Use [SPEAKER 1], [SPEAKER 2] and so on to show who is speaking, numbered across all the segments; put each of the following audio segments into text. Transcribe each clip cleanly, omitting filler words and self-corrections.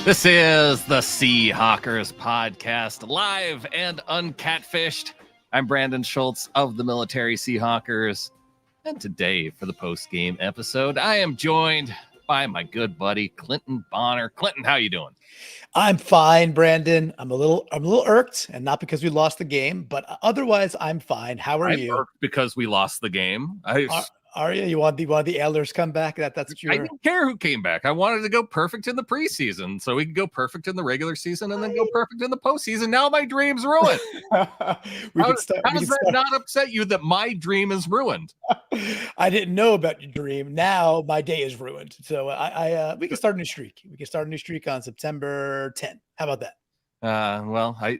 [SPEAKER 1] This is the Seahawkers podcast, live and uncatfished. I'm Brandon Schultz of the Military Seahawkers, and today for the post-game episode, I am joined by my good buddy Clinton Bonner. Clinton, how you doing?
[SPEAKER 2] I'm fine, Brandon. I'm a little irked, and not because we lost the game, but otherwise I'm fine. How are you?
[SPEAKER 1] Irked because we lost the game.
[SPEAKER 2] Are you? You want the Ailers come back? That's what you're...
[SPEAKER 1] I didn't care who came back. I wanted to go perfect in the preseason, so we could go perfect in the regular season and then go perfect in the postseason. Now my dream's ruined. How does that not upset you that my dream is ruined?
[SPEAKER 2] I didn't know about your dream. Now my day is ruined. So we can start a new streak. We can start a new streak on September 10. How about that?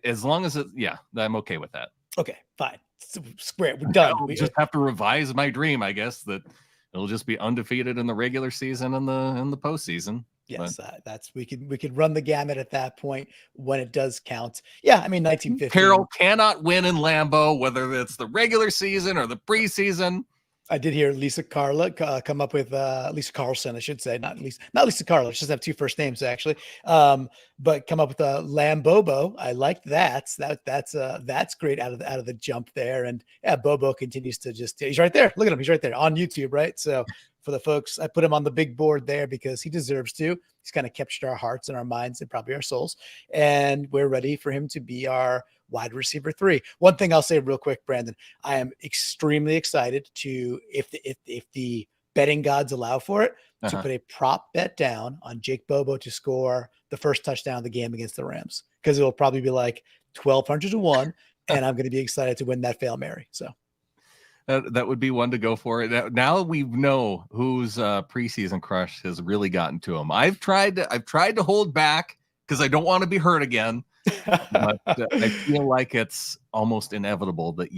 [SPEAKER 1] As long as I'm okay with that.
[SPEAKER 2] Okay, fine. Square. We're done.
[SPEAKER 1] We just have to revise my dream, I guess, that it'll just be undefeated in the regular season and the postseason.
[SPEAKER 2] Yes, we could run the gamut at that point when it does count. Yeah, I mean 1950.
[SPEAKER 1] Carroll cannot win in Lambeau, whether it's the regular season or the preseason.
[SPEAKER 2] I did hear Lisa Carla come up with Lisa Carlson, I should say, not Lisa Carla. She doesn't have two first names actually, but come up with a Bobo. I liked that. That's great out of the jump there. And yeah, Bobo continues to he's right there. Look at him. He's right there on YouTube, right? So for the folks, I put him on the big board there because he deserves to. He's kind of captured our hearts and our minds and probably our souls, and we're ready for him to be our wide receiver 3. One thing I'll say real quick, Brandon, I am extremely excited to, if the betting gods allow for it, to put a prop bet down on Jake Bobo to score the first touchdown of the game against the Rams, because it will probably be like 1,200 to 1, and I'm going to be excited to win that Fail Mary. So
[SPEAKER 1] that would be one to go for. Now we know whose preseason crush has really gotten to him. I've tried to hold back because I don't want to be hurt again. But I feel like it's almost inevitable that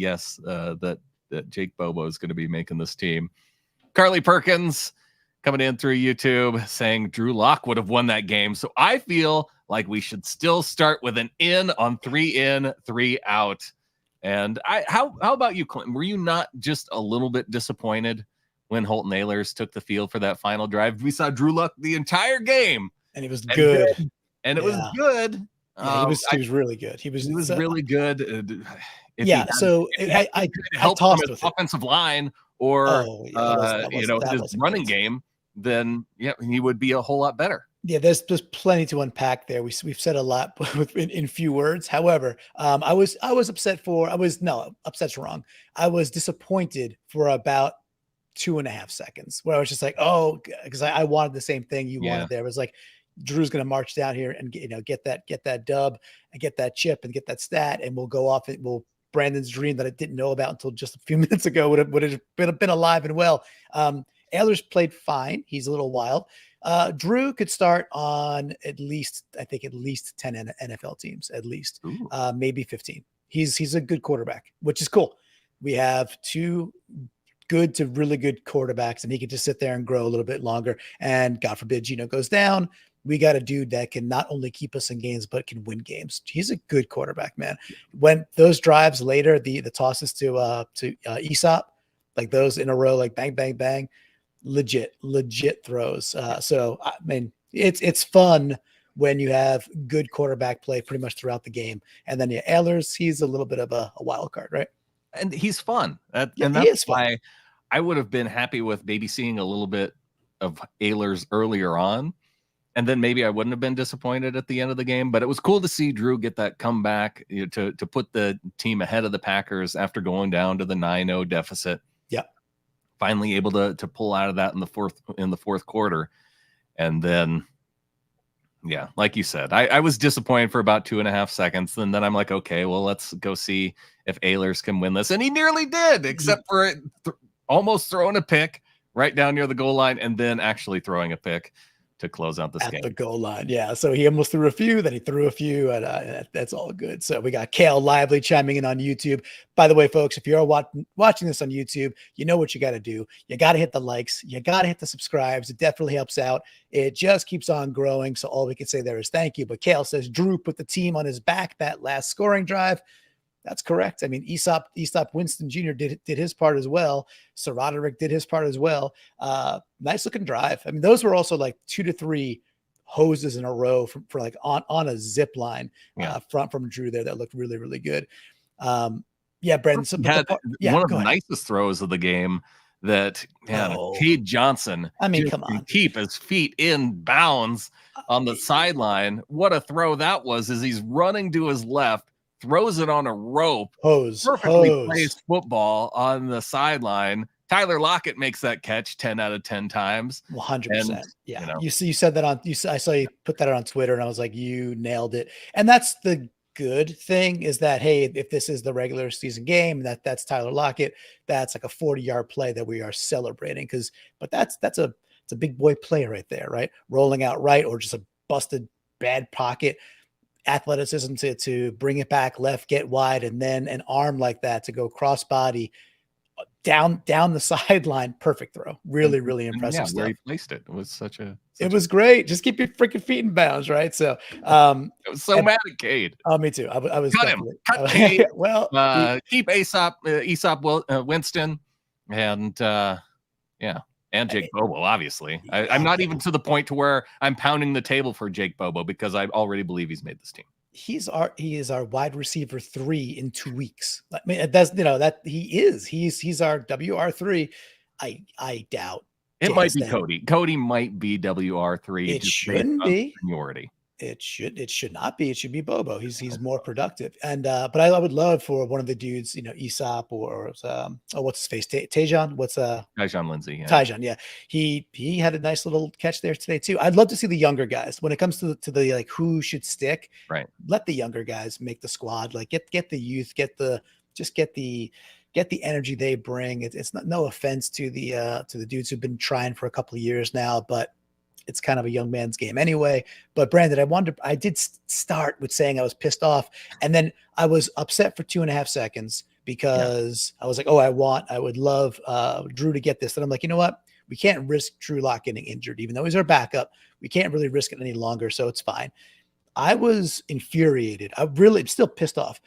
[SPEAKER 1] that Jake Bobo is going to be making this team. Carly Perkins coming in through YouTube saying Drew Lock would have won that game. So I feel like we should still start with an in on 3 in, 3 out. And how about you, Clinton? Were you not just a little bit disappointed when Holton Ahlers took the field for that final drive? We saw Drew Lock the entire game,
[SPEAKER 2] and he was good.
[SPEAKER 1] And it was good.
[SPEAKER 2] Yeah, he was really good. He was
[SPEAKER 1] really good.
[SPEAKER 2] I
[SPEAKER 1] helped
[SPEAKER 2] tossed
[SPEAKER 1] from his
[SPEAKER 2] with
[SPEAKER 1] offensive line or his running game, then he would be a whole lot better.
[SPEAKER 2] Yeah, there's plenty to unpack there. We've said a lot in few words. However, upset's wrong. I was disappointed for about 2.5 seconds, where I was just like, oh, because I wanted the same thing you wanted there. It was like, Drew's going to march down here and get that dub and get that chip and get that stat, and we'll go off. Brandon's dream that I didn't know about until just a few minutes ago would have been alive and well. Ahlers played fine. He's a little wild. Drew could start on at least 10 NFL teams, at least maybe 15. He's a good quarterback, which is cool. We have 2 good to really good quarterbacks, and he could just sit there and grow a little bit longer. And God forbid Gino goes down, we got a dude that can not only keep us in games, but can win games. He's a good quarterback, man. When those drives later, the tosses to Aesop, like those in a row, like bang, bang, bang, legit throws. So, I mean, it's fun when you have good quarterback play pretty much throughout the game. And then Ahlers, he's a little bit of a wild card, right?
[SPEAKER 1] And he's fun. And that's why I would have been happy with maybe seeing a little bit of Ahlers earlier on. And then maybe I wouldn't have been disappointed at the end of the game. But it was cool to see Drew get that comeback to put the team ahead of the Packers after going down to the 9-0 deficit.
[SPEAKER 2] Yeah.
[SPEAKER 1] Finally able to pull out of that in the fourth quarter. And then, yeah, like you said, I was disappointed for about 2.5 seconds. And then I'm like, okay, well, let's go see if Ahlers can win this. And he nearly did, except for almost throwing a pick right down near the goal line and then actually throwing a pick to close out this game.
[SPEAKER 2] At the goal line, yeah. So he almost threw a few, then he threw a few, and that's all good. So we got Kale Lively chiming in on YouTube. By the way, folks, if you're watching this on YouTube, you know what you got to do. You got to hit the likes. You got to hit the subscribes. It definitely helps out. It just keeps on growing. So all we can say there is thank you. But Kale says Drew put the team on his back that last scoring drive. That's correct. I mean, Aesop Winston Jr. did his part as well. Sir Roderick did his part as well. Nice looking drive. I mean, those were also like 2 to 3 hoses in a row for like on a zip line from Drew there that looked really, really good. Yeah, Brandon. So,
[SPEAKER 1] had one of
[SPEAKER 2] go
[SPEAKER 1] the
[SPEAKER 2] ahead.
[SPEAKER 1] nicest throws of the game that, man, Cade Johnson,
[SPEAKER 2] I mean, come on,
[SPEAKER 1] keep his feet in bounds on the sideline. What a throw that was, as he's running to his left, throws it on a rope, perfectly placed football on the sideline. Tyler Lockett makes that catch 10 out of 10 times.
[SPEAKER 2] 100%. Yeah. You said that I saw you put that on Twitter, and I was like, you nailed it. And that's the good thing, is that, hey, if this is the regular season game, that's Tyler Lockett, that's like a 40-yard play that we are celebrating. But it's a big boy play right there, right? Rolling out right, or just a busted bad pocket, athleticism to bring it back left, get wide, and then an arm like that to go cross body down the sideline. Perfect throw. Really, really impressive stuff.
[SPEAKER 1] Where he placed it was
[SPEAKER 2] it was great. Just keep your freaking feet in bounds, right? So
[SPEAKER 1] I was so mad at Cade.
[SPEAKER 2] Oh, me too. I was
[SPEAKER 1] cut him. Cut Cade.
[SPEAKER 2] Well,
[SPEAKER 1] keep Aesop Winston, and and Jake Bobo. Obviously, I'm not even to the point to where I'm pounding the table for Jake Bobo, because I already believe he's made this team.
[SPEAKER 2] He is our wide receiver 3 in 2 weeks. I mean, that's that he's our WR3. I doubt
[SPEAKER 1] it might be Cody. Cody might be WR3.
[SPEAKER 2] It shouldn't be
[SPEAKER 1] seniority.
[SPEAKER 2] It should not be. It should be Bobo. He's more productive. And but I would love for one of the dudes, Aesop or what's his face, Tajon.
[SPEAKER 1] Tyjon Lindsey. Yeah.
[SPEAKER 2] Tyjon, yeah. He had a nice little catch there today too. I'd love to see the younger guys when it comes to the like who should stick.
[SPEAKER 1] Right.
[SPEAKER 2] Let the younger guys make the squad. Like get the youth, get the energy they bring. It's not, no offense to the dudes who've been trying for a couple of years now, but it's kind of a young man's game anyway. But Brandon, I did start with saying I was pissed off, and then I was upset for 2.5 seconds because I was like, I would love Drew to get this. And I'm like, you know what? We can't risk Drew Lock getting injured, even though he's our backup. We can't really risk it any longer, so it's fine. I was infuriated. I'm still pissed off.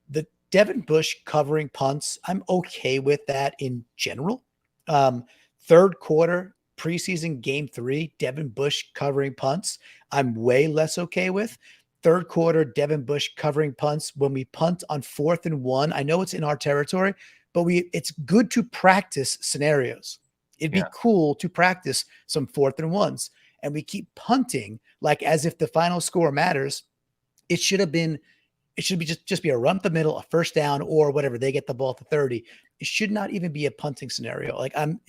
[SPEAKER 2] The Devin Bush covering punts, I'm okay with that in general. Third quarter, preseason game 3, Devin Bush covering punts, I'm way less okay with. Third quarter, Devin Bush covering punts when we punt on 4th and 1. I know it's in our territory, but it's good to practice scenarios. It'd be cool to practice some 4th and 1s, and we keep punting like as if the final score matters. It should be just be a run up the middle, a first down, or whatever. They get the ball to 30. It should not even be a punting scenario. Like I'm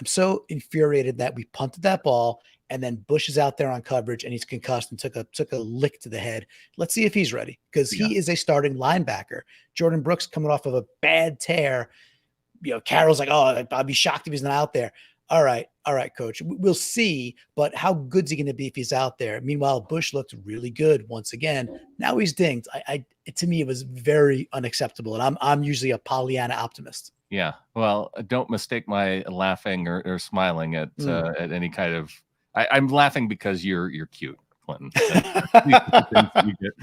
[SPEAKER 2] so infuriated that we punted that ball, and then Bush is out there on coverage and he's concussed and took a lick to the head. Let's see if he's ready, because he is a starting linebacker. Jordan Brooks coming off of a bad tear. Carroll's like, I'd be shocked if he's not out there. All right, coach. We'll see, but how good's he going to be if he's out there? Meanwhile, Bush looked really good once again. Now he's dinged. To me, it was very unacceptable, and I'm usually a Pollyanna optimist.
[SPEAKER 1] Yeah, well, don't mistake my laughing or smiling at any kind of. I'm laughing because you're cute, Clinton. You get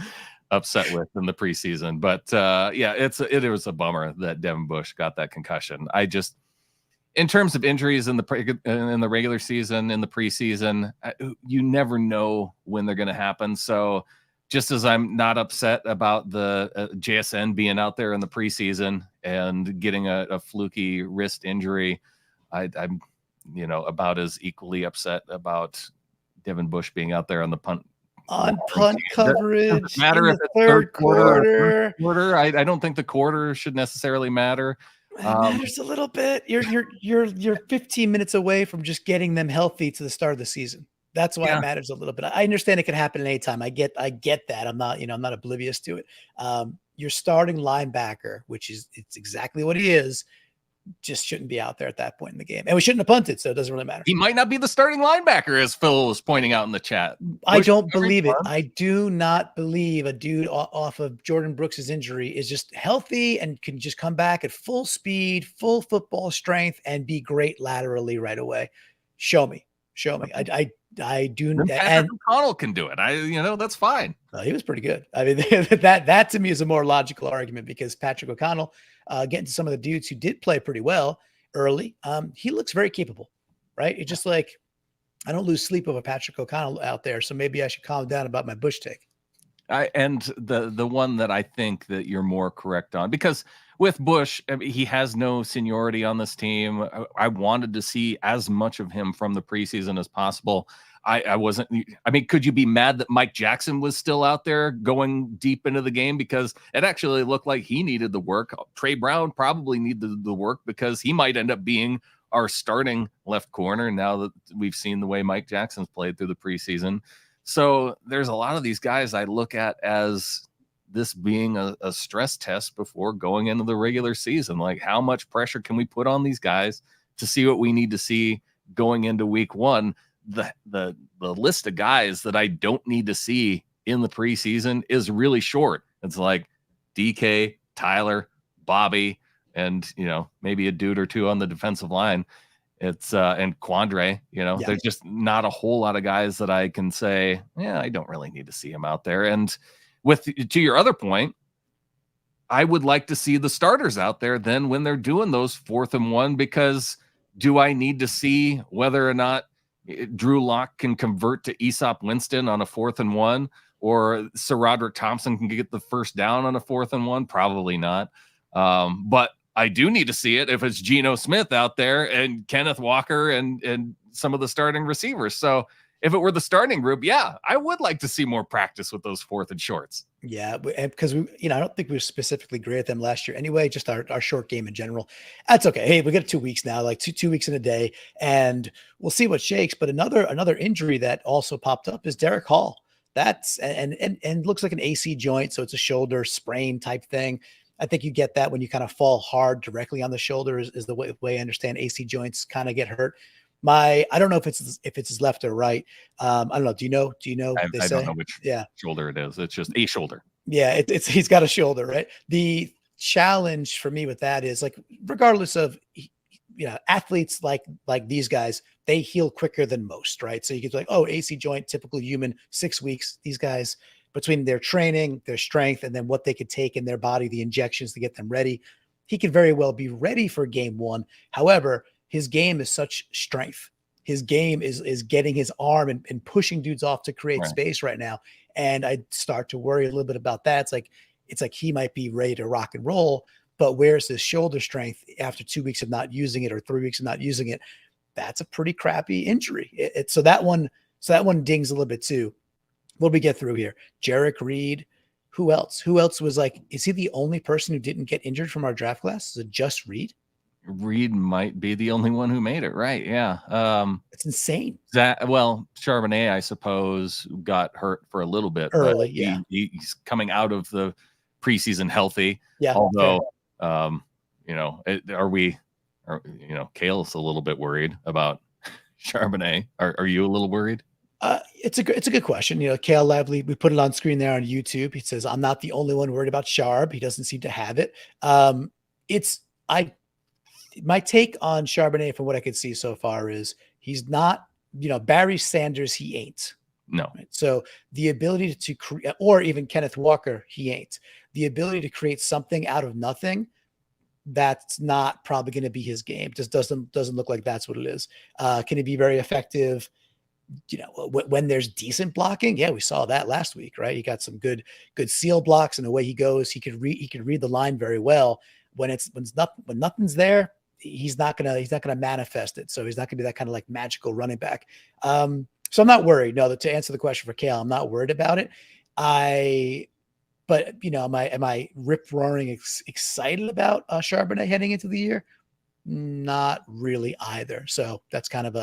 [SPEAKER 1] upset with in the preseason, but it was a bummer that Devin Bush got that concussion. In terms of injuries in the regular season, in the preseason, you never know when they're going to happen. So just as I'm not upset about the JSN being out there in the preseason and getting a fluky wrist injury, I'm about as equally upset about Devin Bush being out there on the punt
[SPEAKER 2] coverage.
[SPEAKER 1] Doesn't matter if it's third quarter. I don't think the quarter should necessarily matter.
[SPEAKER 2] It matters a little bit. You're 15 minutes away from just getting them healthy to the start of the season. That's why it matters a little bit. I understand it can happen at any time. I get that. I'm not oblivious to it. Your starting linebacker, it's exactly what he is, just shouldn't be out there at that point in the game. And we shouldn't have punted, so it doesn't really matter.
[SPEAKER 1] He might not be the starting linebacker, as Phil was pointing out in the chat.
[SPEAKER 2] I don't believe it. I do not believe a dude off of Jordan Brooks's injury is just healthy and can just come back at full speed, full football strength, and be great laterally right away. Show me. I do.
[SPEAKER 1] And OConnell can do it. That's fine.
[SPEAKER 2] He was pretty good. I mean, that to me is a more logical argument, because Patrick O'Connell, getting to some of the dudes who did play pretty well early, he looks very capable, right? It's just like I don't lose sleep over Patrick O'Connell out there, so maybe I should calm down about my Bush take.
[SPEAKER 1] And the one that I think that you're more correct on, because with Bush, I mean, he has no seniority on this team. I wanted to see as much of him from the preseason as possible. I wasn't. I mean, could you be mad that Mike Jackson was still out there going deep into the game, because it actually looked like he needed the work? Trey Brown probably needed the work because he might end up being our starting left corner now that we've seen the way Mike Jackson's played through the preseason. So there's a lot of these guys I look at as this being a stress test before going into the regular season. Like, how much pressure can we put on these guys to see what we need to see going into week one? The list of guys that I don't need to see in the preseason is really short. It's like DK, Tyler, Bobby, and maybe a dude or two on the defensive line. It's and Quandre, there's just not a whole lot of guys that I can say, I don't really need to see him out there. And to your other point, I would like to see the starters out there then when they're doing those 4th and 1, because do I need to see whether or not Drew Lock can convert to Aesop Winston on a 4th and 1, or Sir Roderick Thompson can get the first down on a 4th and 1? Probably not. But I do need to see it if it's Geno Smith out there and Kenneth Walker and some of the starting receivers. So if it were the starting group, I would like to see more practice with those 4th and shorts.
[SPEAKER 2] Yeah, because I don't think we were specifically great at them last year anyway, just our short game in general. That's okay. Hey, we got 2 weeks now, like two weeks in a day, and we'll see what shakes. But another injury that also popped up is Derek Hall. That's and looks like an AC joint, so it's a shoulder sprain type thing. I think you get that when you kind of fall hard directly on the shoulder is the way I understand AC joints kind of get hurt. I don't know if it's his left or right. I don't know. Do you know?
[SPEAKER 1] I don't know which shoulder it is. It's just a shoulder.
[SPEAKER 2] Yeah, it's he's got a shoulder, right? The challenge for me with that is, like, regardless of athletes like these guys, they heal quicker than most, right? So you get like, AC joint, typical human, 6 weeks. These guys, between their training, their strength, and then what they could take in their body, the injections to get them ready, he could very well be ready for game 1. However, his game is such strength. His game is getting his arm and pushing dudes off to create space right now. And I start to worry a little bit about that. It's like he might be ready to rock and roll, but where's his shoulder strength after 2 weeks of not using it or 3 weeks of not using it? That's a pretty crappy injury. So that one dings a little bit too. What did we get through here? Jarek Reed. Who else? Was like, is he the only person who didn't get injured from our draft class? Is it just Reed?
[SPEAKER 1] Reed might be the only one who made it, right? Yeah.
[SPEAKER 2] It's insane.
[SPEAKER 1] Chardonnay, I suppose, got hurt for a little bit
[SPEAKER 2] early.
[SPEAKER 1] He's coming out of the preseason healthy.
[SPEAKER 2] Yeah.
[SPEAKER 1] Although, Kale's a little bit worried about Charbonnet. Are you a little worried?
[SPEAKER 2] It's a good question. Kale Lively, we put it on screen there on YouTube. He says, I'm not the only one worried about Charb. He doesn't seem to have it. My take on Charbonnet from what I could see so far is he's not, Barry Sanders, he ain't.
[SPEAKER 1] No.
[SPEAKER 2] Right? So the ability to create, or even Kenneth Walker, he ain't. The ability to create something out of nothing, that's not probably going to be his game. Just doesn't look like that's what it is. Can he be very effective? When there's decent blocking, we saw that last week, right? He got some good seal blocks, and the way he goes, he could read the line very well. When nothing's there, he's not gonna manifest it. So he's not gonna be that kind of like magical running back. So I'm not worried. No, to answer the question for Kale, I'm not worried about it. But am I rip roaring excited about Charbonnet heading into the year? Not really either. So that's kind of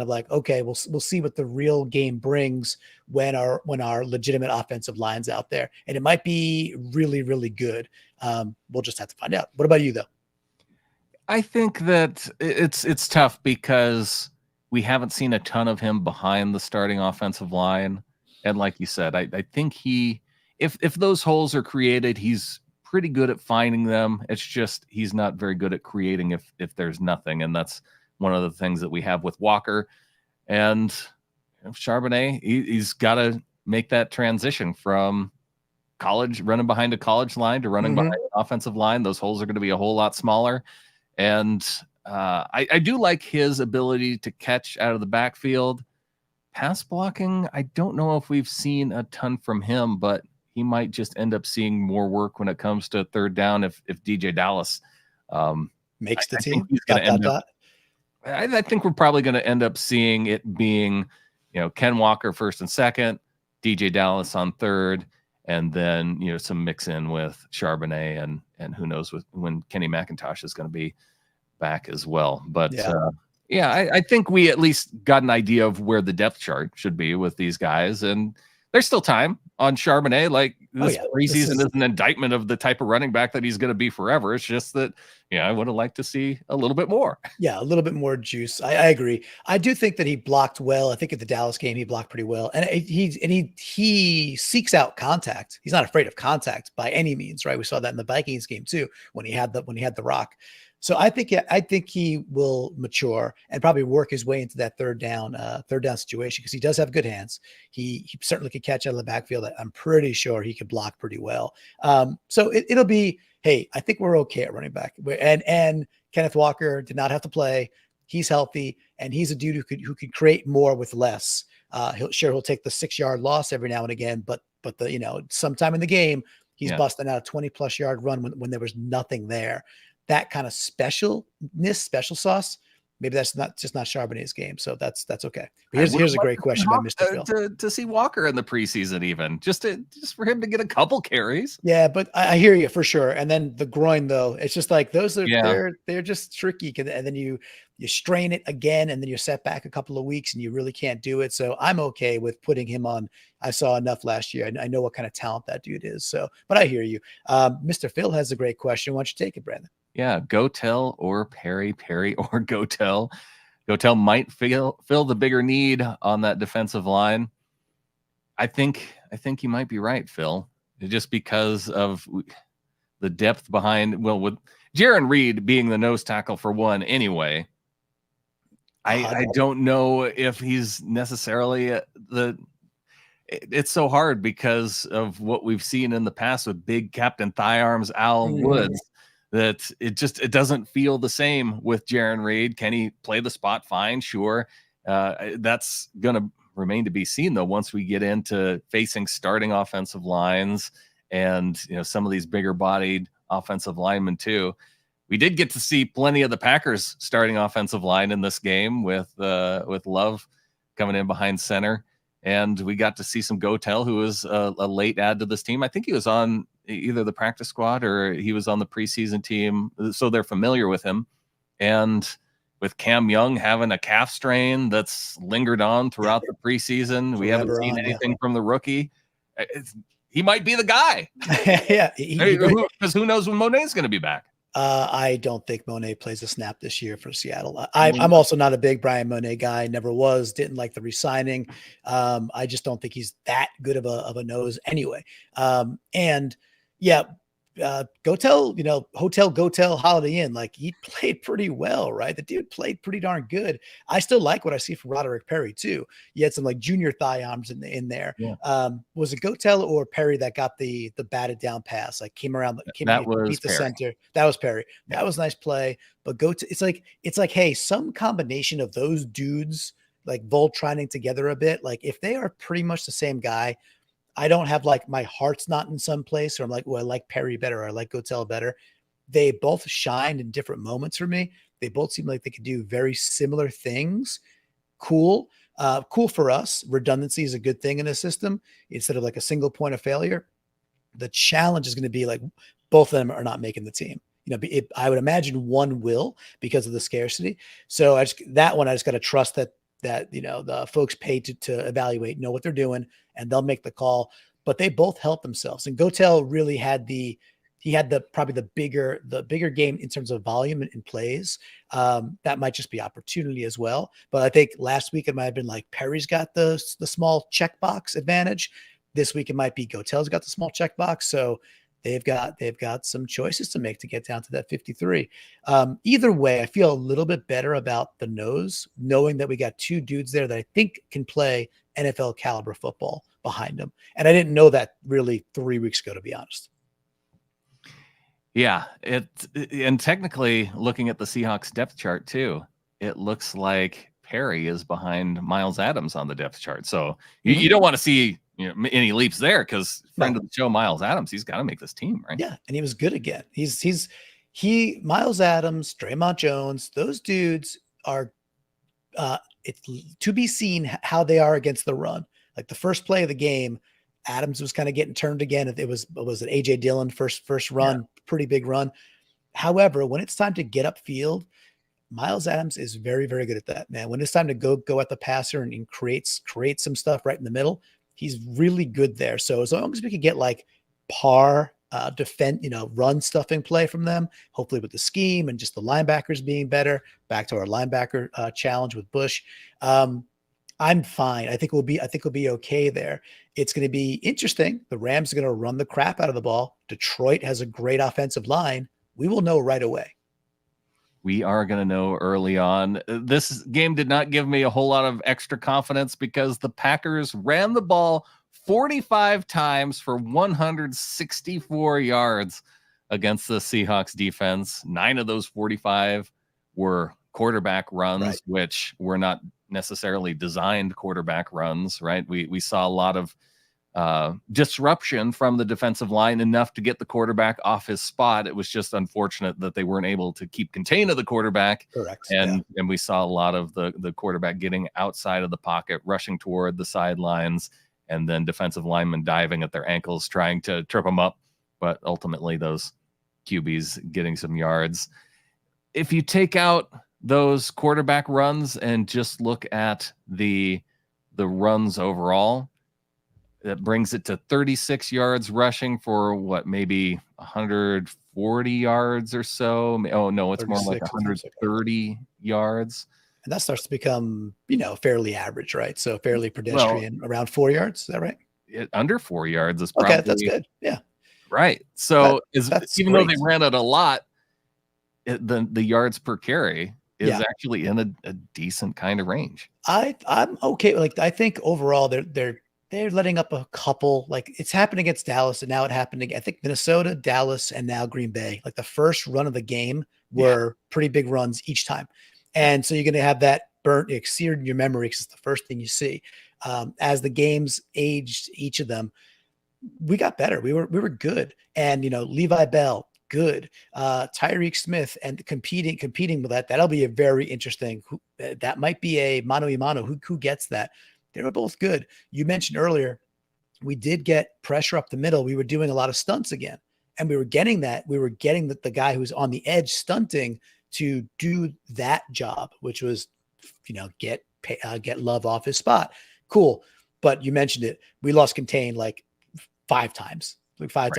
[SPEAKER 2] like, okay, we'll see what the real game brings when our legitimate offensive line's out there, and it might be really, really good. We'll just have to find out. What about you, though?
[SPEAKER 1] I think that it's tough because we haven't seen a ton of him behind the starting offensive line, and like you said, I think if those holes are created, he's pretty good at finding them. It's just he's not very good at creating if there's nothing, and that's one of the things that we have with Walker. And Charbonnet, he's got to make that transition from college, running behind a college line, to running behind an offensive line. Those holes are going to be a whole lot smaller. And I do like his ability to catch out of the backfield. Pass blocking, I don't know if we've seen a ton from him, but he might just end up seeing more work when it comes to third down if DJ Dallas
[SPEAKER 2] makes the
[SPEAKER 1] I
[SPEAKER 2] team.
[SPEAKER 1] think he's going to end up. I think we're probably going to end up seeing it being, Ken Walker first and second, DJ Dallas on third, and then some mix in with Chardonnay and who knows when Kenny McIntosh is going to be back as well. But I think we at least got an idea of where the depth chart should be with these guys, and there's still time on Chardonnay. Like this preseason is an indictment of the type of running back that he's going to be forever. It's just that, I would have liked to see a little bit more.
[SPEAKER 2] Yeah, a little bit more juice. I agree. I do think that he blocked well. I think at the Dallas game, he blocked pretty well. And he seeks out contact. He's not afraid of contact by any means, right? We saw that in the Vikings game too, when he had the rock. So I think he will mature and probably work his way into that third down situation, because he does have good hands. He certainly could catch out of the backfield. I'm pretty sure he could block pretty well. So it'll be, hey, I think we're okay at running back. And Kenneth Walker did not have to play. He's healthy, and he's a dude who could create more with less. He'll take the 6-yard loss every now and again, but sometime in the game he's busting out a 20+ yard run when there was nothing there. That kind of special sauce, maybe that's not Charbonnet's game. So that's okay. But here's a great question by Mr. Phil.
[SPEAKER 1] To see Walker in the preseason, even just for him to get a couple carries.
[SPEAKER 2] Yeah, but I hear you for sure. And then the groin, though, it's just like those are they're just tricky. And then you strain it again, and then you're set back a couple of weeks, and you really can't do it. So I'm okay with putting him on. I saw enough last year. I know what kind of talent that dude is. So, but I hear you. Mr. Phil has a great question. Why don't you take it, Brandon?
[SPEAKER 1] Yeah, Gotel or Perry or Gotel. Gotel might fill the bigger need on that defensive line. I think you might be right, Phil. Just because of the depth behind, with Jarek Reed being the nose tackle for one anyway. I don't know if he's necessarily it's so hard because of what we've seen in the past with big Captain Thigh Arms Al Woods. That it doesn't feel the same with Jarek Reed. Can he play the spot fine? Sure. That's going to remain to be seen, though, once we get into facing starting offensive lines and some of these bigger bodied offensive linemen too. We did get to see plenty of the Packers starting offensive line in this game with Love coming in behind center. And we got to see some Gotel, who was a late add to this team. I think he was on either the practice squad or he was on the preseason team, so they're familiar with him. And with Cam Young having a calf strain that's lingered on throughout the preseason, we haven't seen anything from the rookie. He might be the guy.
[SPEAKER 2] Yeah,
[SPEAKER 1] because who knows when Monet's going to be back.
[SPEAKER 2] I don't think Monet plays a snap this year for Seattle. I'm also not a big Brian Monet guy. Never was. Didn't like the re-signing. I just don't think he's that good of a nose anyway. Gotel, Hotel Gotel Holiday Inn, like he played pretty well, right? The dude played pretty darn good. I still like what I see from Roderick Perry too. You had some like junior thigh arms in there. Yeah. Was it Gotel or Perry that got the batted down pass? Like came around, beat the center. That was Perry. Yeah. That was a nice play. But it's like, hey, some combination of those dudes like Voltrining together a bit. Like if they are pretty much the same guy, I don't have like my heart's not in some place, or I'm like, well, I like Perry better, or I like Gotel better. They both shined in different moments for me. They both seem like they could do very similar things. Cool for us. Redundancy is a good thing in a system instead of like a single point of failure. The challenge is going to be like both of them are not making the team. I would imagine one will because of the scarcity. So I just got to trust that the folks paid to evaluate know what they're doing, and they'll make the call. But they both help themselves. And Gotel really had probably the bigger game in terms of volume and plays. That might just be opportunity as well. But I think last week it might have been like Perry's got the small checkbox advantage. This week it might be Gotel's got the small checkbox. So they've got some choices to make to get down to that 53. Either way, I feel a little bit better about the nose, knowing that we got two dudes there that I think can play NFL caliber football behind them. And I didn't know that really 3 weeks ago, to be honest.
[SPEAKER 1] Yeah, and technically looking at the Seahawks depth chart too, it looks like Perry is behind Miles Adams on the depth chart. So you don't want to see any leaps there because friend of the show Miles Adams, he's got to make this team, right?
[SPEAKER 2] Yeah, and he was good again. Miles Adams, Draymond Jones, those dudes are it's to be seen how they are against the run. Like the first play of the game, Adams was kind of getting turned again. It was an AJ Dillon first run, pretty big run. However, when it's time to get upfield, Miles Adams is very, very good at that, man. When it's time to go at the passer and create some stuff right in the middle, he's really good there. So as long as we could get like par run stuffing play from them, hopefully with the scheme and just the linebackers being better, back to our linebacker challenge with Bush. I'm fine. I think we'll be okay there. It's going to be interesting. The Rams are going to run the crap out of the ball. Detroit has a great offensive line. We will know right away.
[SPEAKER 1] We are going to know early on. This game did not give me a whole lot of extra confidence because the Packers ran the ball 45 times for 164 yards against the Seahawks defense. 9 of those 45 were quarterback runs, which were not necessarily designed quarterback runs, right? We saw a lot of disruption from the defensive line, enough to get the quarterback off his spot. It was just unfortunate that they weren't able to keep contain of the quarterback.
[SPEAKER 2] Correct.
[SPEAKER 1] And we saw a lot of the quarterback getting outside of the pocket, rushing toward the sidelines, and then defensive linemen diving at their ankles, trying to trip them up. But ultimately, those QBs getting some yards. If you take out those quarterback runs and just look at the runs overall, that brings it to 36 yards rushing for maybe 140 yards or so. Oh no, it's more like 130 yards.
[SPEAKER 2] And that starts to become, fairly average, right? So fairly pedestrian, around 4 yards. Is that right?
[SPEAKER 1] Under 4 yards is probably
[SPEAKER 2] okay. That's good. Yeah.
[SPEAKER 1] Right. So even though they ran it a lot, the yards per carry is actually in a decent kind of range.
[SPEAKER 2] I'm okay. Like I think overall they're letting up a couple. Like it's happened against Dallas, and now it happened again. I think Minnesota, Dallas, and now Green Bay. Like the first run of the game were pretty big runs each time, and so you're going to have that seared in your memory because it's the first thing you see. As the games aged, each of them, we got better. We were good, and Levi Bell, good. Tyreek Smith, and competing with that. That'll be a very interesting. That might be a mano a mano. Who gets that? They were both good. You mentioned earlier, we did get pressure up the middle. We were doing a lot of stunts again, and we were getting that. We were getting the guy who's on the edge stunting to do that job, which was, get Love off his spot. Cool. But you mentioned it. We lost contain like 5 times. Times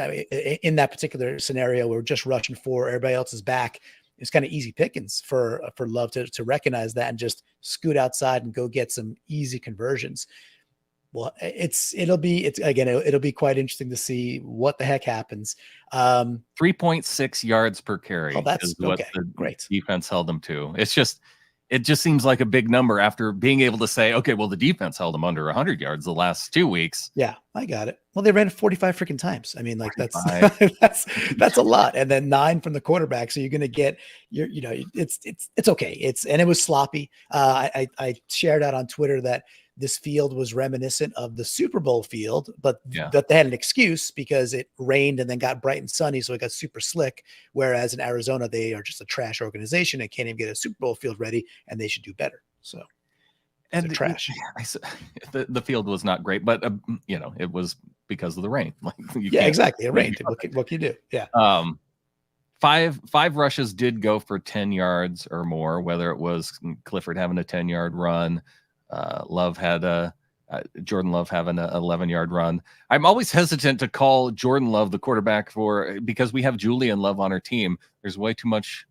[SPEAKER 2] in that particular scenario. We're just rushing for everybody else's back. It's kind of easy pickings for Love to recognize that and just scoot outside and go get some easy conversions. Well, it'll be quite interesting to see what the heck happens.
[SPEAKER 1] 3.6 yards per carry.
[SPEAKER 2] Oh, that's
[SPEAKER 1] what
[SPEAKER 2] okay.
[SPEAKER 1] The
[SPEAKER 2] Great.
[SPEAKER 1] Defense held them to. It just seems like a big number after being able to say, okay, well, the defense held them under 100 yards the last 2 weeks.
[SPEAKER 2] Yeah, I got it. Well, they ran 45 freaking times. I mean, like that's a lot. And then 9 from the quarterback. So you're going to get it's okay. It was sloppy. I shared out on Twitter that this field was reminiscent of the Super Bowl field, but that they had an excuse because it rained and then got bright and sunny. So it got super slick. Whereas in Arizona, they are just a trash organization and can't even get a Super Bowl field ready, and they should do better. So, and trash.
[SPEAKER 1] The field was not great, but it was because of the rain. Like
[SPEAKER 2] exactly. It rained. What can you do? Yeah.
[SPEAKER 1] 5 rushes did go for 10 yards or more, whether it was Clifford having a 10-yard run, Jordan Love having an 11-yard run. I'm always hesitant to call Jordan Love the quarterback because we have Julian Love on our team. There's way too much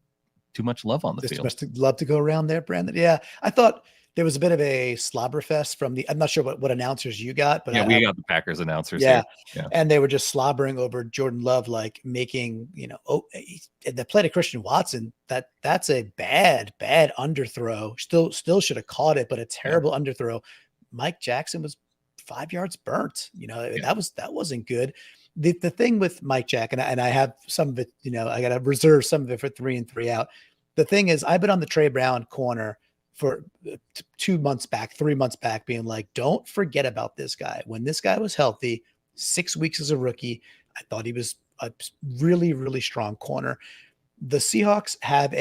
[SPEAKER 1] love on the field.
[SPEAKER 2] Too much love to go around there, Brandon. Yeah, I thought there was a bit of a slobber fest from I'm not sure what announcers you got, but
[SPEAKER 1] we got the Packers announcers.
[SPEAKER 2] Yeah. And they were just slobbering over Jordan Love, like making, the play to Christian Watson. That's a bad underthrow. Still should have caught it, but a terrible underthrow. Mike Jackson was 5 yards burnt. That wasn't good. The thing with Mike Jack, and I have some of it, I got to reserve some of it for 3 and 3 out. The thing is, I've been on the Trey Brown corner for 2 months back, 3 months back, being like, don't forget about this guy. When this guy was healthy, 6 weeks as a rookie, I thought he was a really, really strong corner. The Seahawks have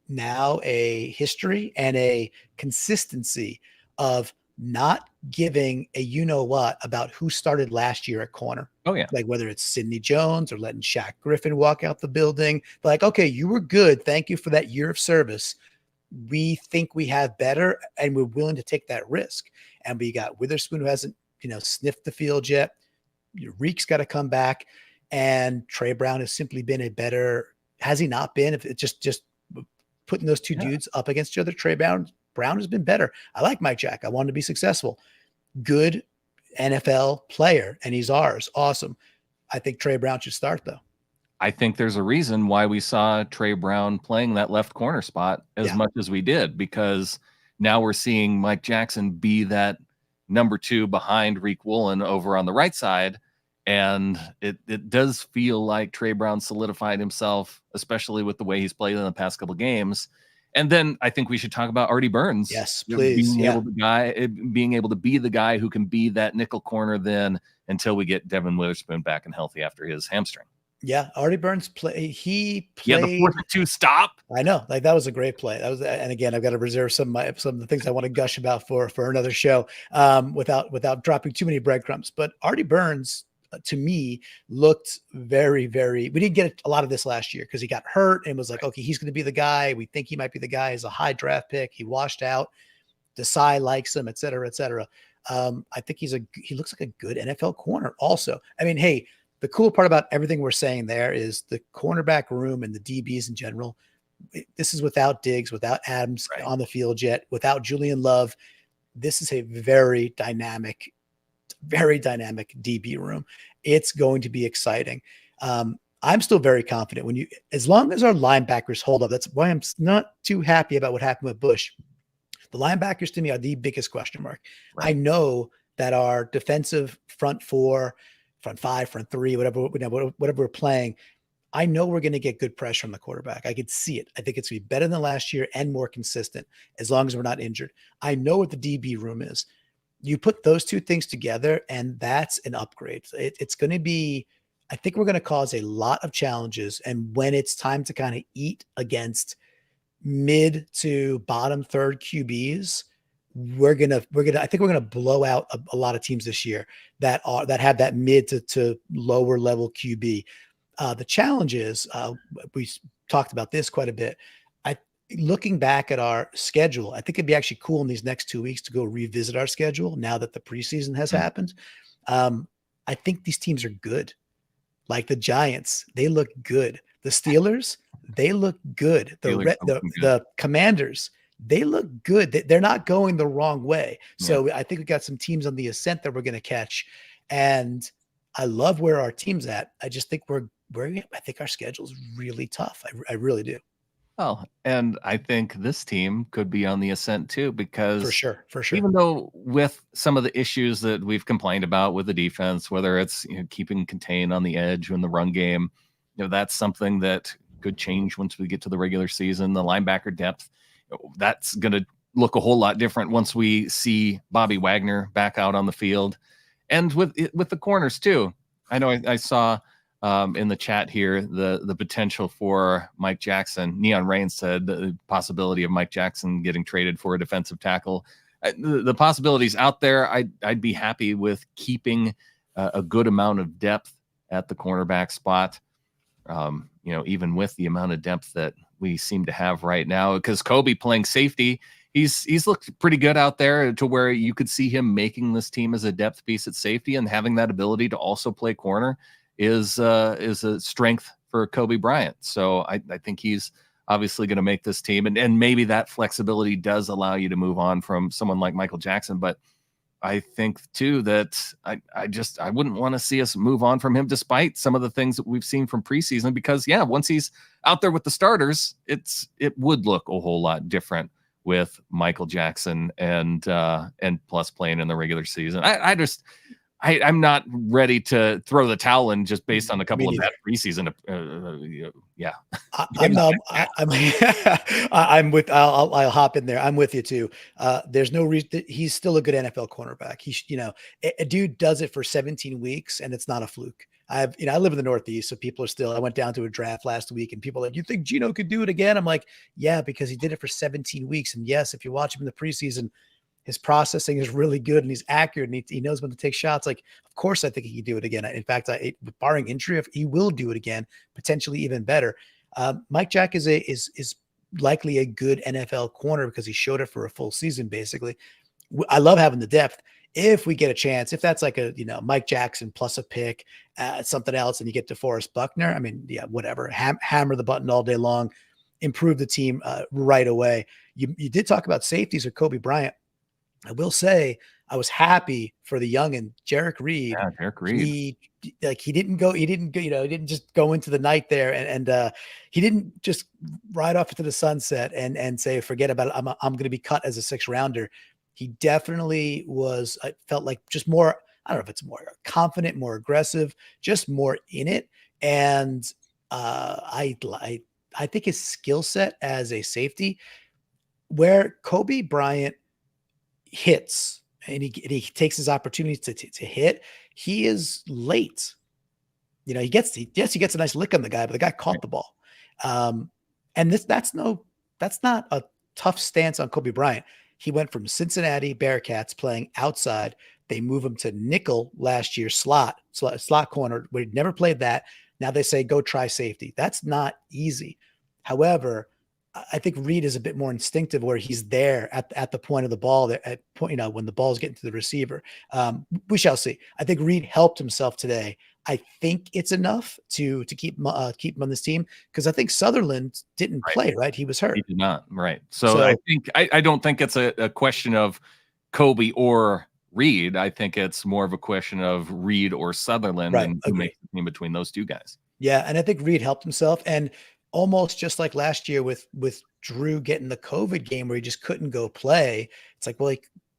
[SPEAKER 2] now a history and a consistency of not giving a you-know-what about who started last year at corner.
[SPEAKER 1] Oh, yeah.
[SPEAKER 2] Like whether it's Sidney Jones or letting Shaq Griffin walk out the building. Like, okay, you were good. Thank you for that year of service. We think we have better, and we're willing to take that risk. And we got Witherspoon, who hasn't, sniffed the field yet. Reek's got to come back. And Trey Brown has simply been a better – has he not been? If it's just putting those two dudes up against each other, Trey Brown has been better. I like Mike Jack. I want him to be successful. Good NFL player, and he's ours. Awesome. I think Trey Brown should start, though.
[SPEAKER 1] I think there's a reason why we saw Trey Brown playing that left corner spot as much as we did, because now we're seeing Mike Jackson be that number 2 behind Reek Woolen over on the right side. And it does feel like Trey Brown solidified himself, especially with the way he's played in the past couple of games. And then I think we should talk about Artie Burns.
[SPEAKER 2] Yes, please.
[SPEAKER 1] Being able to be the guy who can be that nickel corner then until we get Devin Witherspoon back and healthy after his hamstring.
[SPEAKER 2] Yeah, Artie Burns he played.
[SPEAKER 1] Yeah, the 4th and 2 stop.
[SPEAKER 2] I know, like that was a great play. That was, and again, I've got to reserve some of the things I want to gush about for another show, without dropping too many breadcrumbs. But Artie Burns, to me, looked very, very. We didn't get a lot of this last year because he got hurt and was like, okay, he's going to be the guy. We think he might be the guy. He's a high draft pick. He washed out. Desai likes him, et cetera, et cetera. I think he looks like a good NFL corner. Also, I mean, hey, the cool part about everything we're saying there is the cornerback room and the DBs in general. This is without Diggs, without Adams on the field yet, without Julian Love. This is a very dynamic DB room. It's going to be exciting. I'm still very confident as long as our linebackers hold up. That's why I'm not too happy about what happened with Bush. The linebackers to me are the biggest question mark. Right. I know that our defensive front 4, front 5, front 3, whatever we're playing, I know we're going to get good pressure on the quarterback. I could see it. I think it's going to be better than last year and more consistent as long as we're not injured. I know what the DB room is. You put those two things together, and that's an upgrade. It's going to be, I think we're going to cause a lot of challenges. And when it's time to kind of eat against mid to bottom third QBs, I think we're going to blow out a lot of teams this year that have that mid to lower level QB. The challenge is, we talked about this quite a bit. Looking back at our schedule, I think it'd be actually cool in these next 2 weeks to go revisit our schedule now that the preseason has happened. I think these teams are good. Like the Giants, they look good. The Steelers, they look good. The Commanders, they look good. They're not going the wrong way. So I think we got some teams on the ascent that we're going to catch. And I love where our team's at. I just think I think our schedule is really tough. I really do.
[SPEAKER 1] Well, and I think this team could be on the ascent too, because
[SPEAKER 2] for sure.
[SPEAKER 1] Even though with some of the issues that we've complained about with the defense, whether it's keeping contained on the edge in the run game, that's something that could change once we get to the regular season. The linebacker depth, that's going to look a whole lot different once we see Bobby Wagner back out on the field, and with the corners too. I know I saw in the chat here the potential for Mike Jackson. Neon Rain said the possibility of Mike Jackson getting traded for a defensive tackle. The possibilities out there. I'd be happy with keeping a good amount of depth at the cornerback spot. Even with the amount of depth that we seem to have right now, because Kobe playing safety, he's looked pretty good out there to where you could see him making this team as a depth piece at safety, and having that ability to also play corner is a strength for Kobe Bryant. So I think he's obviously going to make this team, and maybe that flexibility does allow you to move on from someone like Michael Jackson. But I think too that I wouldn't want to see us move on from him, despite some of the things that we've seen from preseason, because once he's out there with the starters, it would look a whole lot different with Michael Jackson and plus playing in the regular season. I'm not ready to throw the towel in just based on a couple of bad preseason. Yeah,
[SPEAKER 2] I'm no, I'm with. I'll hop in there. I'm with you too. There's no reason. He's still a good NFL cornerback. A dude does it for 17 weeks, and it's not a fluke. I live in the Northeast, so people are still. I went down to a draft last week, and people are like, "You think Gino could do it again?" I'm like, "Yeah," because he did it for 17 weeks, and yes, if you watch him in the preseason, his processing is really good and he's accurate and he knows when to take shots. Like, of course, I think he can do it again. In fact, barring injury, he will do it again, potentially even better. Mike Jack is likely a good NFL corner because he showed it for a full season. Basically, I love having the depth. If we get a chance, if that's like a Mike Jackson plus a pick, something else, and you get DeForest Buckner, I mean, yeah, whatever. Hammer the button all day long, improve the team right away. You did talk about safeties or Kobe Bryant. I will say I was happy for the youngin, Jarek Reed.
[SPEAKER 1] Yeah, Jarek Reed.
[SPEAKER 2] He didn't just go into the night there and he didn't just ride off into the sunset and say, forget about it. I'm going to be cut as a 6th rounder. He definitely was, I felt like just more, I don't know if it's more confident, more aggressive, just more in it. And I think his skill set as a safety, where Kobe Bryant hits and he takes his opportunities to hit, he is late. He gets a nice lick on the guy, but the guy caught the ball. And that's not a tough stance on Kobe Bryant. He went from Cincinnati Bearcats playing outside. They move him to nickel last year, slot corner, where he'd never played that. Now they say, go try safety. That's not easy. However, I think Reed is a bit more instinctive where he's there at the point of the ball when the ball's getting to the receiver. We shall see. I think Reed helped himself today. I think it's enough to keep him on this team because I think Sutherland didn't play, right? He was hurt.
[SPEAKER 1] He did not. Right. So I don't think it's a question of Kobe or Reed. I think it's more of a question of Reed or Sutherland and who makes the team between those two guys.
[SPEAKER 2] Yeah. And I think Reed helped himself. And almost just like last year with Drew getting the COVID game where he just couldn't go play. It's like, well,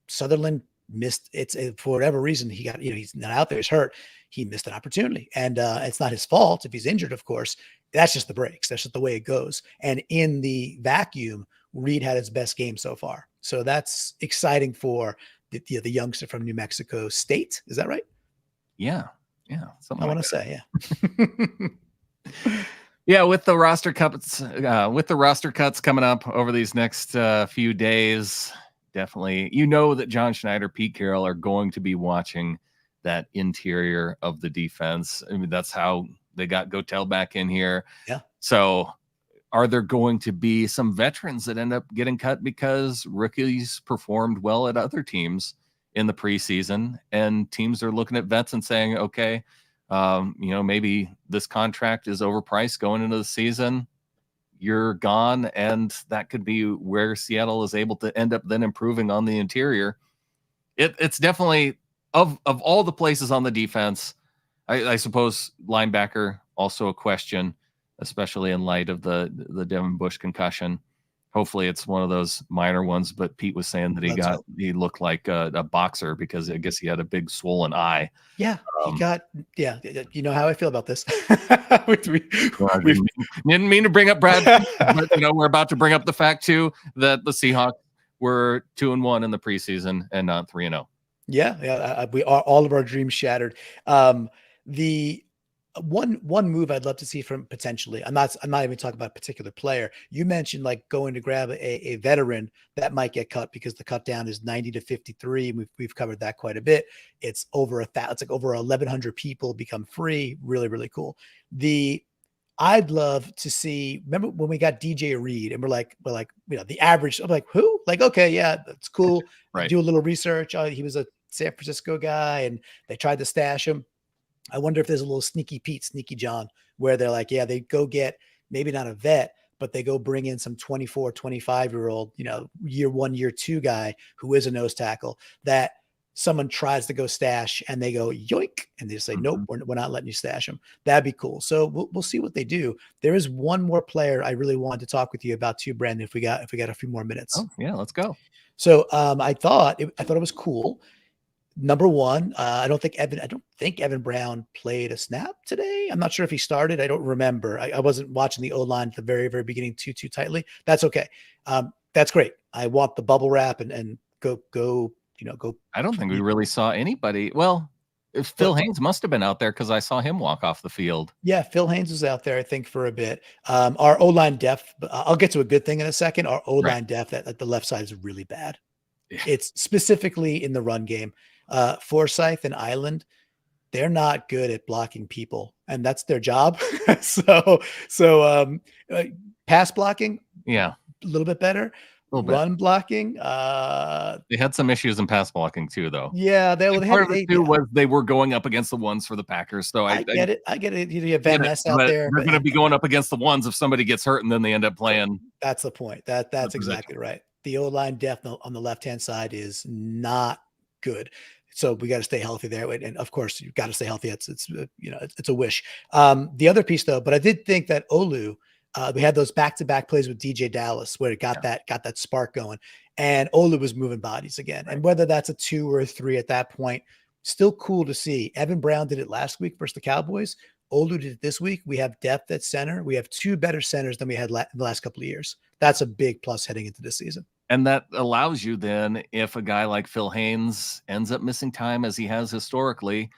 [SPEAKER 2] Sutherland missed for whatever reason. He got, he's not out there. He's hurt. He missed an opportunity and it's not his fault if he's injured, of course. That's just the breaks. That's just the way it goes. And in the vacuum, Reed had his best game so far. So that's exciting for the youngster from New Mexico State. Is that right?
[SPEAKER 1] Yeah. Yeah.
[SPEAKER 2] I want to say, yeah.
[SPEAKER 1] Yeah, with the roster cuts coming up over these next few days, definitely, that John Schneider, Pete Carroll are going to be watching that interior of the defense. I mean, that's how they got Gotel back in here.
[SPEAKER 2] Yeah.
[SPEAKER 1] So, are there going to be some veterans that end up getting cut because rookies performed well at other teams in the preseason, and teams are looking at vets and saying, okay, maybe this contract is overpriced going into the season. You're gone. And that could be where Seattle is able to end up then improving on the interior. It's definitely of all the places on the defense, I suppose linebacker also a question, especially in light of the Devin Bush concussion. Hopefully it's one of those minor ones, but Pete was saying that he looked like a boxer because I guess he had a big swollen eye.
[SPEAKER 2] Yeah, you know how I feel about this.
[SPEAKER 1] Didn't mean to bring up Brad, but we're about to bring up the fact too that the Seahawks were 2-1 in the preseason and not 3-0.
[SPEAKER 2] Yeah, we are all of our dreams shattered. The one move I'd love to see from potentially, I'm not even talking about a particular player. You mentioned like going to grab a veteran that might get cut because the cut down is 90 to 53. We've covered that quite a bit. It's over it's like over 1,100 people become free. Really, really cool. I'd love to see, remember when we got DJ Reed and we're like, the average, I'm like, who? Like, okay, yeah, that's cool.
[SPEAKER 1] Right.
[SPEAKER 2] Do a little research. He was a San Francisco guy and they tried to stash him. I wonder if there's a little sneaky Pete, sneaky John, where they're like, yeah, they go get maybe not a vet, but they go bring in some 24, 25-year-old, year 1, year 2 guy who is a nose tackle that someone tries to go stash and they go yoink and they say, nope, we're not letting you stash them. That'd be cool. So we'll see what they do. There is one more player I really wanted to talk with you about too, Brandon, if we got a few more minutes.
[SPEAKER 1] Oh yeah, let's go.
[SPEAKER 2] So I thought it was cool. Number one, I don't think Evan Brown played a snap today. I'm not sure if he started. I don't remember. I wasn't watching the O-line at the very, very beginning too tightly. That's okay. That's great. I want the bubble wrap and go, go.
[SPEAKER 1] I don't think we really saw anybody. Well, Phil Haynes must have been out there because I saw him walk off the field.
[SPEAKER 2] Yeah, Phil Haynes was out there, I think, for a bit. Our O-line depth, I'll get to a good thing in a second. Our O-line depth at the left side is really bad. Yeah. It's specifically in the run game. Forsyth and Island, they're not good at blocking people, and that's their job. so pass blocking,
[SPEAKER 1] yeah,
[SPEAKER 2] a little bit better. Run blocking,
[SPEAKER 1] they had some issues in pass blocking too, though.
[SPEAKER 2] Yeah,
[SPEAKER 1] they were going up against the ones for the Packers. So I
[SPEAKER 2] get it. You have Van Ness out there.
[SPEAKER 1] They're going to be going up against the ones if somebody gets hurt, and then they end up playing.
[SPEAKER 2] That's the point. That's exactly right. The O-line depth on the left-hand side is not good. So we got to stay healthy there. And of course, you've got to stay healthy. It's a wish. The other piece, though, but I did think that Olu, we had those back-to-back plays with DJ Dallas where it got that spark going, and Olu was moving bodies again. And whether that's a 2 or a 3 at that point, still cool to see. Evan Brown did it last week versus the Cowboys. Olu did it this week. We have depth at center. We have 2 better centers than we had in the last couple of years. That's a big plus heading into this season.
[SPEAKER 1] And that allows you then, if a guy like Phil Haynes ends up missing time as he has historically,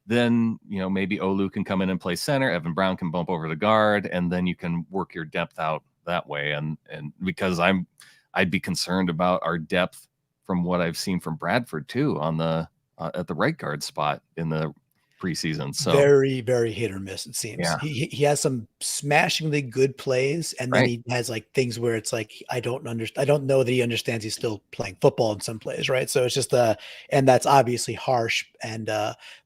[SPEAKER 1] then, maybe Olu can come in and play center. Evan Brown can bump over to guard, and then you can work your depth out that way. And because I'd be concerned about our depth from what I've seen from Bradford too on the at the right guard spot in the preseason. So
[SPEAKER 2] very, very hit or miss, it seems. Yeah. He has some smashingly good plays, and then he has like things where it's like I don't know that he understands he's still playing football in some plays, right? So it's just and that's obviously harsh, and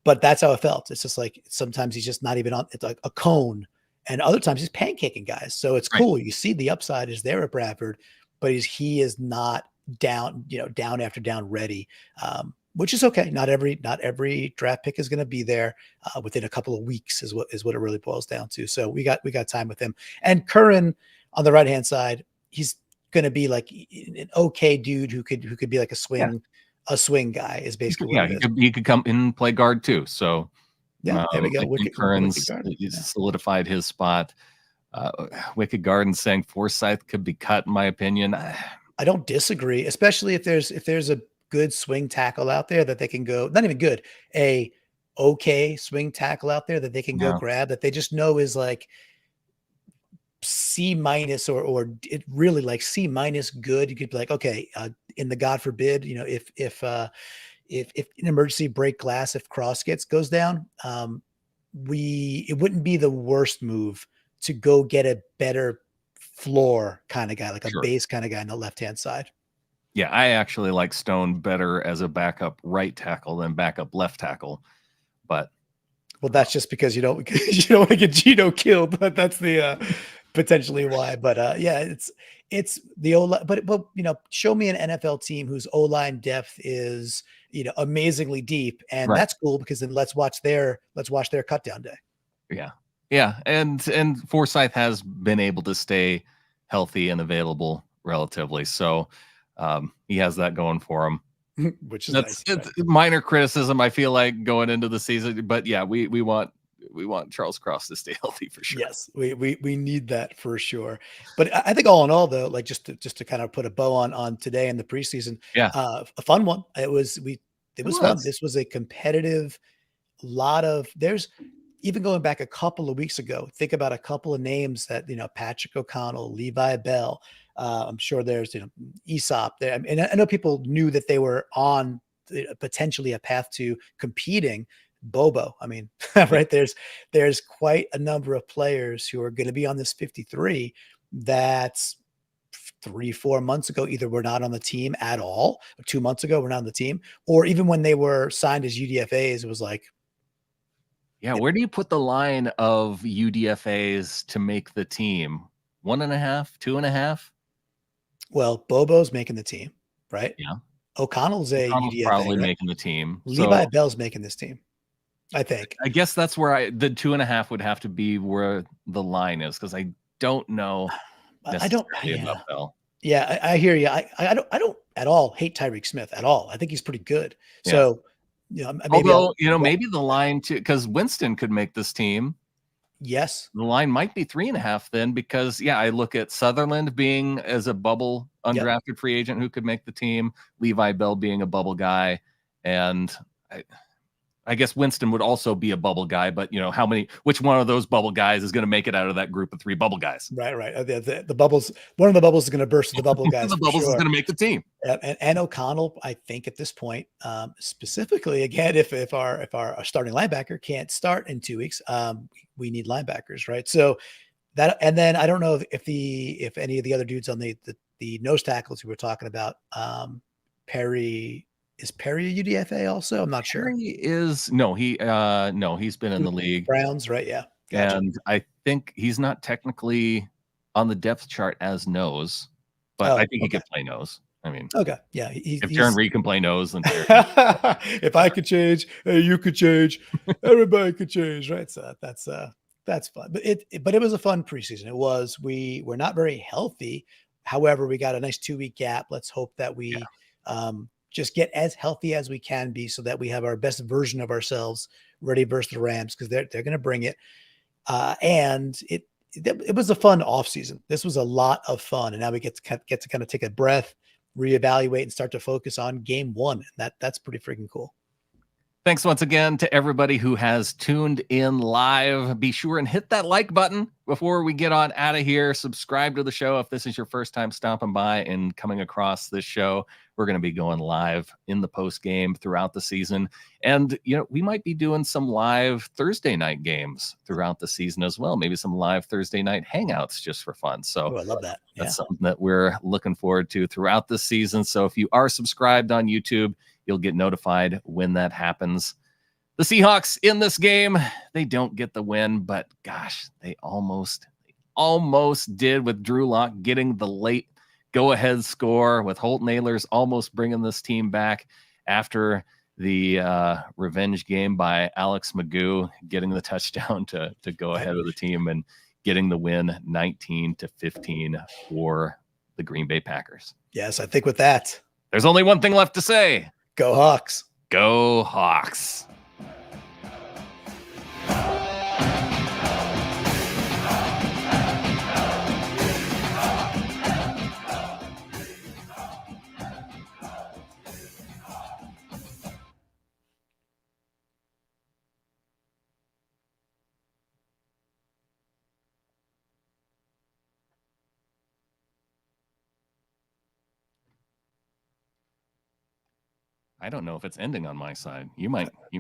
[SPEAKER 2] but that's how it felt. It's just like sometimes he's just not even on. It's like a cone, and other times he's pancaking guys. So it's cool. You see the upside is there at Bradford, but he is not down after down ready. Which is okay. Not every draft pick is going to be there within a couple of weeks is what it really boils down to. So we got time with him. And Curran on the right-hand side, he's going to be like an okay dude who could be like a swing guy is basically what it is.
[SPEAKER 1] He could come in and play guard too. So
[SPEAKER 2] there we go.
[SPEAKER 1] Curran's solidified his spot. Wicked Garden saying Forsyth could be cut, in my opinion.
[SPEAKER 2] I don't disagree, especially if there's a good swing tackle out there that they can go, not even good, a okay swing tackle out there that they can go grab, that they just know is like C- or it really like C- good. You could be like, okay, in the God forbid, if an emergency break glass, if Cross goes down, it wouldn't be the worst move to go get a better floor kind of guy, like a base kind of guy on the left-hand side.
[SPEAKER 1] Yeah, I actually like Stone better as a backup right tackle than backup left tackle. But
[SPEAKER 2] that's just because you don't want to get Gino killed. But that's the potentially why. But it's the O-line. But show me an NFL team whose O-line depth is amazingly deep, and that's cool because then let's watch their cut down day.
[SPEAKER 1] Yeah, and Forsyth has been able to stay healthy and available relatively. So. He has that going for him,
[SPEAKER 2] which is nice.
[SPEAKER 1] It's minor criticism, I feel like, going into the season. But yeah, we want Charles Cross to stay healthy for sure.
[SPEAKER 2] Yes, we need that for sure. But I think all in all, though, like just to kind of put a bow on today in the preseason, a fun one. It was fun. This was a competitive there's even going back a couple of weeks ago, think about a couple of names that, Patrick O'Connell, Levi Bell, I'm sure there's, Aesop there. And I know people knew that they were on potentially a path to competing. Bobo. I mean, right. There's quite a number of players who are going to be on this 53 that's 3-4 months ago, either were not on the team at all, or 2 months ago, were not on the team, or even when they were signed as UDFAs, it was like,
[SPEAKER 1] where do you put the line of UDFAs to make the team? 1.5, 2.5?
[SPEAKER 2] Well, Bobo's making the team, right?
[SPEAKER 1] Yeah.
[SPEAKER 2] O'Connell's UDFA,
[SPEAKER 1] probably making the team.
[SPEAKER 2] Levi Bell's making this team, I think.
[SPEAKER 1] I guess that's where the 2.5 would have to be where the line is, because I don't know. About Bell.
[SPEAKER 2] Yeah, I hear you. I don't at all hate Tyreek Smith at all. I think he's pretty good. Yeah. So maybe
[SPEAKER 1] Although, maybe the line too, because Winston could make this team.
[SPEAKER 2] Yes.
[SPEAKER 1] The line might be 3.5 then, because I look at Sutherland being as a bubble undrafted free agent who could make the team, Levi Bell being a bubble guy, and I guess Winston would also be a bubble guy, but which one of those bubble guys is going to make it out of that group of 3 bubble guys?
[SPEAKER 2] Right. The bubbles, one of the bubbles is going to burst the bubble guys.
[SPEAKER 1] The bubbles
[SPEAKER 2] sure.
[SPEAKER 1] is going to make the team.
[SPEAKER 2] And O'Connell, I think at this point, specifically again, if our starting linebacker can't start in 2 weeks, we need linebackers, right? So that, and then I don't know if any of the other dudes on the nose tackles who we're talking about, Perry. Is Perry a UDFA also? I'm not sure.
[SPEAKER 1] Perry he's been in the league.
[SPEAKER 2] Browns, right? Yeah. Gotcha.
[SPEAKER 1] And I think he's not technically on the depth chart as nose, but I think he could play nose. I mean,
[SPEAKER 2] okay. Yeah.
[SPEAKER 1] If Jarek Reed can play nose, then
[SPEAKER 2] if I could change, you could change, everybody could change, right? So that's fun. But it was a fun preseason. It was. We're not very healthy. However, we got a nice 2-week gap. Let's hope that we just get as healthy as we can be, so that we have our best version of ourselves ready versus the Rams, because they're going to bring it. And it was a fun offseason. This was a lot of fun, and now we get to kind of take a breath, reevaluate, and start to focus on game 1. And that's pretty freaking cool.
[SPEAKER 1] Thanks once again to everybody who has tuned in live. Be sure and hit that like button before we get on out of here. Subscribe to the show if this is your first time stopping by and coming across this show. We're going to be going live in the post game throughout the season. And, we might be doing some live Thursday night games throughout the season as well. Maybe some live Thursday night hangouts just for fun. So
[SPEAKER 2] I love that.
[SPEAKER 1] That's something that we're looking forward to throughout the season. So if you are subscribed on YouTube, you'll get notified when that happens. The Seahawks in this game, they don't get the win, but gosh, they almost did, with Drew Lock getting the late go-ahead score, with Holt Nailers almost bringing this team back after the revenge game by Alex Magoo, getting the touchdown to go ahead with the team and getting the win 19-15 for the Green Bay Packers.
[SPEAKER 2] Yes, I think with that,
[SPEAKER 1] there's only one thing left to say.
[SPEAKER 2] Go Hawks.
[SPEAKER 1] Go Hawks. I don't know if it's ending on my side. You might